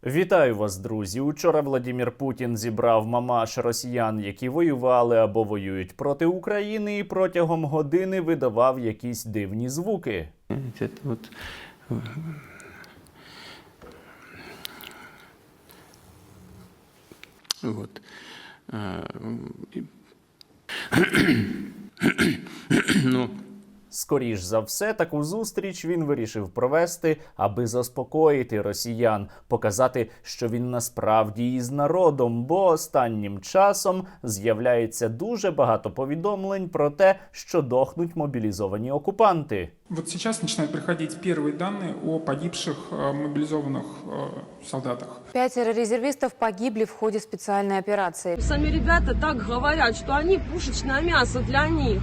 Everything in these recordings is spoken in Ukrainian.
Вітаю вас, друзі! Учора Владимир Путін зібрав мамаш росіян, які воювали або воюють проти України, і протягом години видавав якісь дивні звуки. Це от... Вот. Ну... Скоріш за все, таку зустріч він вирішив провести, аби заспокоїти росіян, показати, що він насправді із народом, бо останнім часом з'являється дуже багато повідомлень про те, що дохнуть мобілізовані окупанти. Вот сейчас начинают приходить первые данные о погибших мобилизованных солдатах. 5 резервистов погибли в ходе специальной операции. Сами ребята так говорят, что они пушечное мясо для них.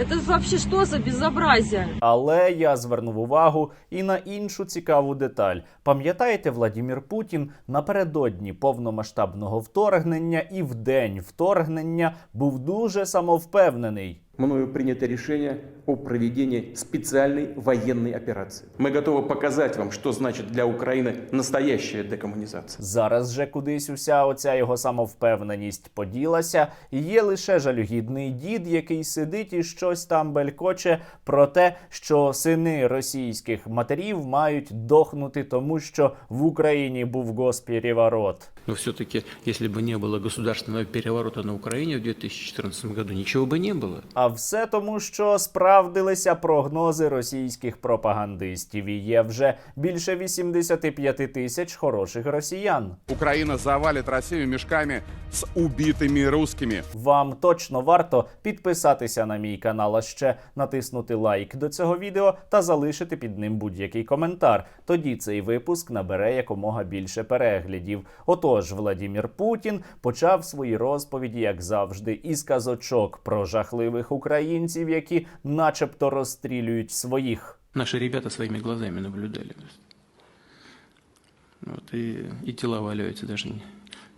Это вообще что за безобразие? Але я звернув увагу і на іншу цікаву деталь. Пам'ятаєте, Владимир Путін напередодні повномасштабного вторгнення і в день вторгнення був дуже самовпевнений. Мною принято решение о проведении специальной военной операции. Мы готовы показать вам, что значит для Украины настоящая декоммунизация. Зараз же кудись уся оця його самовпевненість поділася, і є лише жалюгідний дід, який сидить і щось там белькоче про те, що сини російських матерів мають дохнути, тому що в Україні був госпереворот. Но все-таки, если бы не было государственного переворота на Украине в 2014 году, ничего бы не было. А все тому, що справдилися прогнози російських пропагандистів. І є вже більше 85 тисяч хороших росіян. Украина завалит Россию мешками с убитыми русскими. Вам точно варто підписатися на мій канал, а ще натиснути лайк до цього відео та залишити під ним будь-який коментар. Тоді цей випуск набере якомога більше переглядів. Отож, Владимир Путін почав свої розповіді, як завжди, із казочок про жахливих українців, які начебто розстрілюють своїх. Наши ребята своими глазами наблюдали. Вот, и тела валяются, даже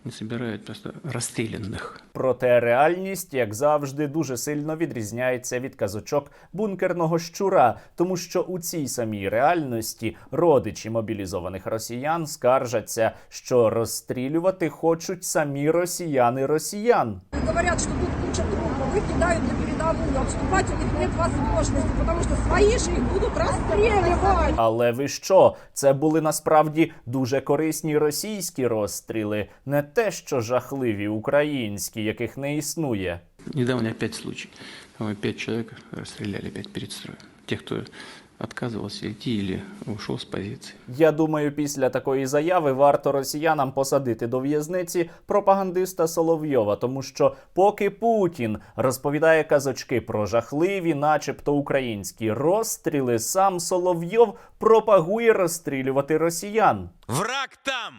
не собирают, просто расстрелянных. Проте реальність, як завжди, дуже сильно відрізняється від казочок бункерного щура, тому що у цій самій реальності родичі мобілізованих росіян скаржаться, що розстрілювати хочуть самі росіян. Говорят, что тут куча трупов, их кидают на передовую, отступать у них нет возможности, потому что свои же их будут расстреливать. Але ви що? Це були насправді дуже корисні російські розстріли, не те, що жахливі українські, яких не існує. Недавно опять случай. 5 человек расстреляли опять перед строем. Тех, кто отказывался идти или ушел с позиции. Я думаю, після такої заяви варто росіянам посадити до в'язниці пропагандиста Соловйова, тому що поки Путін розповідає казочки про жахливі, начебто українські розстріли, сам Соловйов пропагує розстрілювати росіян. Враг там!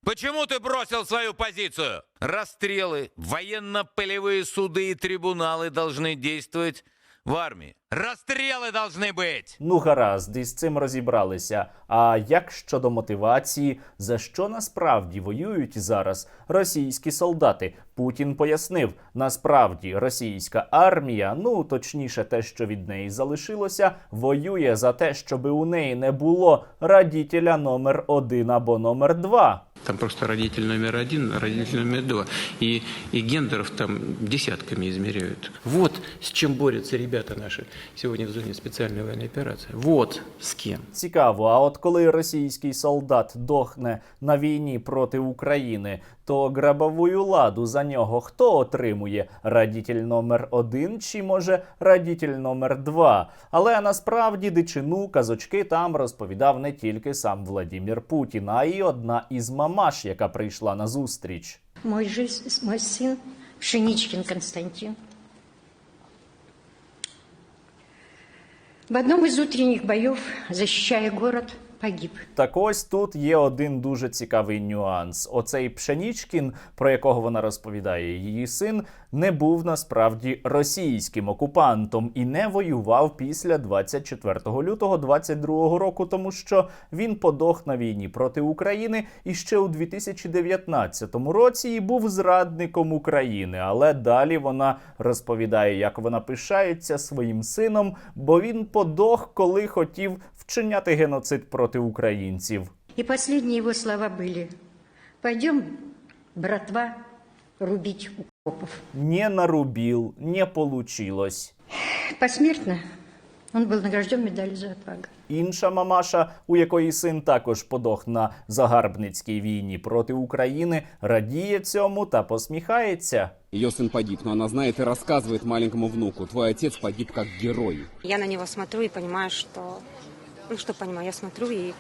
Почему ты бросил свою позицию? Расстрелы, военно-полевые суды и трибуналы должны действовать в армії. Розстріли должны бути! Ну гаразд, із цим розібралися. А як щодо мотивації, за що насправді воюють зараз російські солдати? Путін пояснив, насправді російська армія, ну точніше те, що від неї залишилося, воює за те, щоб у неї не було родителя номер 1 або номер 2. Там просто родитель номер 1, родитель номер 2. И гендеров там десятками измеряют. Вот с чем борются ребята наши сегодня в зоне специальной военной операции. Вот с кем. Цікаво, а от коли російський солдат дохне на війні проти України, то грабовую ладу за нього хто отримує? Родитель номер 1 чи, може, родитель номер 2? Але насправді дичину, казочки там розповідав не тільки сам Владимир Путін, а й одна із мамаш, яка прийшла на зустріч. Мой сын Пшеничкин Константин в одном из утренних боев, защищая город, погиб. Так ось тут є один дуже цікавий нюанс. Оцей Пшенічкін, про якого вона розповідає, її син, не був насправді російським окупантом і не воював після 24 лютого 22 року, тому що він подох на війні проти України і ще у 2019 році і був зрадником України. Але далі вона розповідає, як вона пишається своїм сином, бо він подох, коли хотів вчиняти геноцид проти українців. И последние его слова были: «Пойдем, братва, рубить укропов». Не нарубил, не получилось. Посмертно он был награжден медалью за отвагу. Інша мамаша, у якої син також подох на загарбницькій війні проти України, радіє цьому та посміхається. Ее сын погиб, но она знает и рассказывает маленькому внуку: твой отец погиб как герой. Я на него смотрю и понимаю, что... Ну, что понимаю, я смотрю и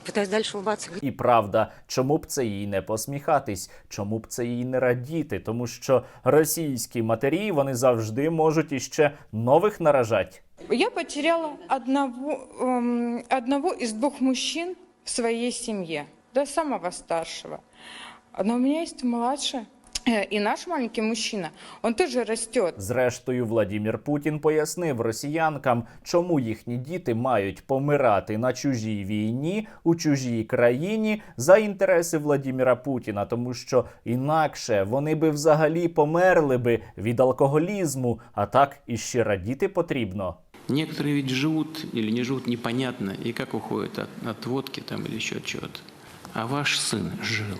пытаюсь дальше улыбаться. І правда, чому б це їй не посміхатись? Чому б це їй не радіти? Тому що російські матері, вони завжди можуть іще нових наражати. Я потеряла одного из двух мужчин в своей семье, до самого старшего. Но у меня есть младший, и наш маленький мужчина, он тоже растет. Зрештою, Владимир Путін пояснив росіянкам, чому їхні діти мають помирати на чужій війні, у чужій країні за інтереси Владимира Путіна, тому що інакше вони би взагалі померли би від алкоголізму, а так іще радіти потрібно. Некоторые ведь живут или не живут непонятно, и как уходят от водки там или еще от чего-то. А ваш сын жил.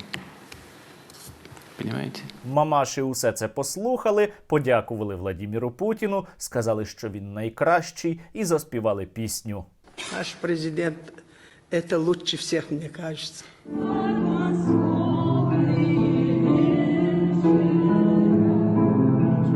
Понимаете? Мамаші усе це послухали, подякували Владимиру Путіну, сказали, що він найкращий, і заспівали пісню. Наш президент – это лучше всех, мне кажется.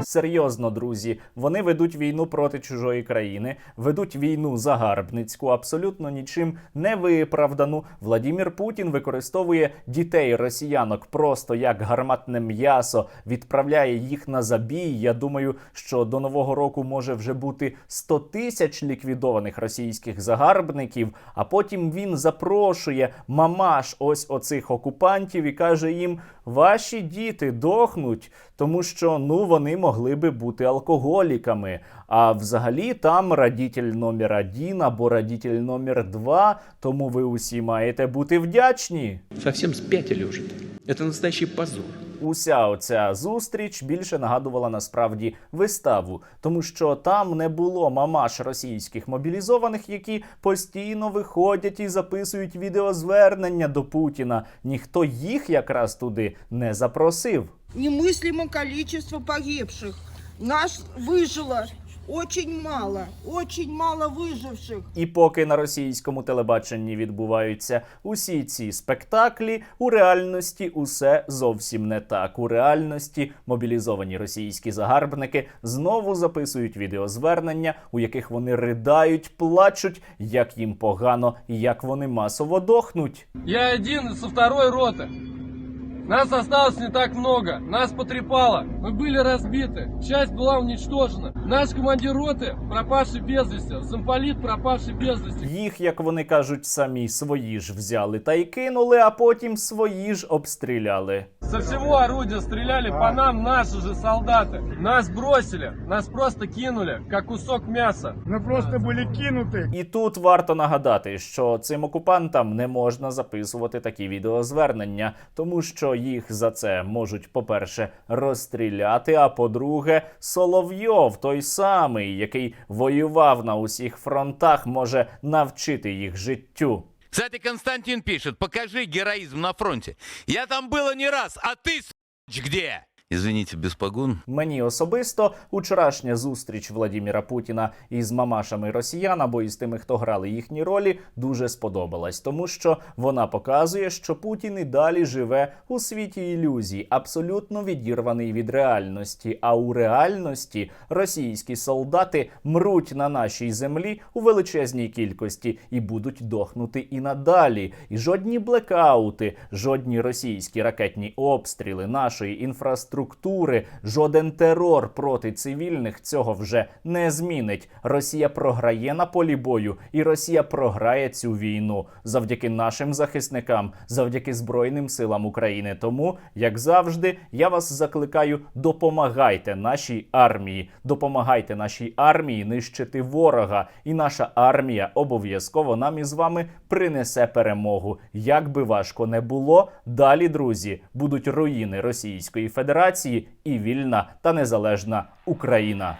Серйозно, друзі, вони ведуть війну проти чужої країни, ведуть війну загарбницьку, абсолютно нічим не виправдану. Владимир Путін використовує дітей росіянок просто як гарматне м'ясо, відправляє їх на забій. Я думаю, що до Нового року може вже бути 100 тисяч ліквідованих російських загарбників, а потім він запрошує мамаш ось оцих окупантів і каже їм: ваші діти дохнуть, тому що, вони могли би бути алкоголіками. А взагалі там родитель номер 1 або родитель номер 2, тому ви усі маєте бути вдячні. Совсем спятили уже. Это настоящий позор. Уся оця зустріч більше нагадувала насправді виставу, тому що там не було мамаш російських мобілізованих, які постійно виходять і записують відеозвернення до Путіна. Ніхто їх якраз туди не запросив. Немыслимое количество погибших. Нас выжило очень мало выживших. І поки на російському телебаченні відбуваються усі ці спектаклі, у реальності усе зовсім не так. У реальності мобілізовані російські загарбники знову записують відеозвернення, у яких вони ридають, плачуть, як їм погано і як вони масово дохнуть. Я один со второй роты. Нас осталось не так много. Нас потрепало. Мы были разбиты. Часть была уничтожена. Наш командир роты пропавший без вести. Замполит пропавший без вести. Їх, як вони кажуть самі, свої ж взяли та й кинули, а потім свої ж обстріляли. Со всего орудия стреляли по нам наши же солдаты. Нас бросили. Нас просто кинули, как кусок мяса. Мы просто были кинуты. І тут варто нагадати, що цим окупантам не можна записувати такі відеозвернення, тому що їх за це можуть, по-перше, розстріляти, а по-друге, Соловйов, той самий, який воював на усіх фронтах, може навчити їх життю. Кстати, Константин пишет: покажи героизм на фронте. Я там было не раз, а ты, где? Извините, без погон. Мені особисто учорашня зустріч Владимира Путіна із мамашами росіян або із тими, хто грали їхні ролі, дуже сподобалась, тому що вона показує, що Путін і далі живе у світі ілюзій, абсолютно відірваний від реальності. А у реальності російські солдати мруть на нашій землі у величезній кількості і будуть дохнути і надалі. І жодні блекаути, жодні російські ракетні обстріли нашої інфраструктури, жоден терор проти цивільних цього вже не змінить. Росія програє на полі бою, і Росія програє цю війну завдяки нашим захисникам, завдяки Збройним силам України. Тому, як завжди, я вас закликаю: допомагайте нашій армії, допомагайте нашій армії нищити ворога, і наша армія обов'язково нам із вами принесе перемогу. Як би важко не було, далі, друзі, будуть руїни Російської Федерації і вільна та незалежна Україна.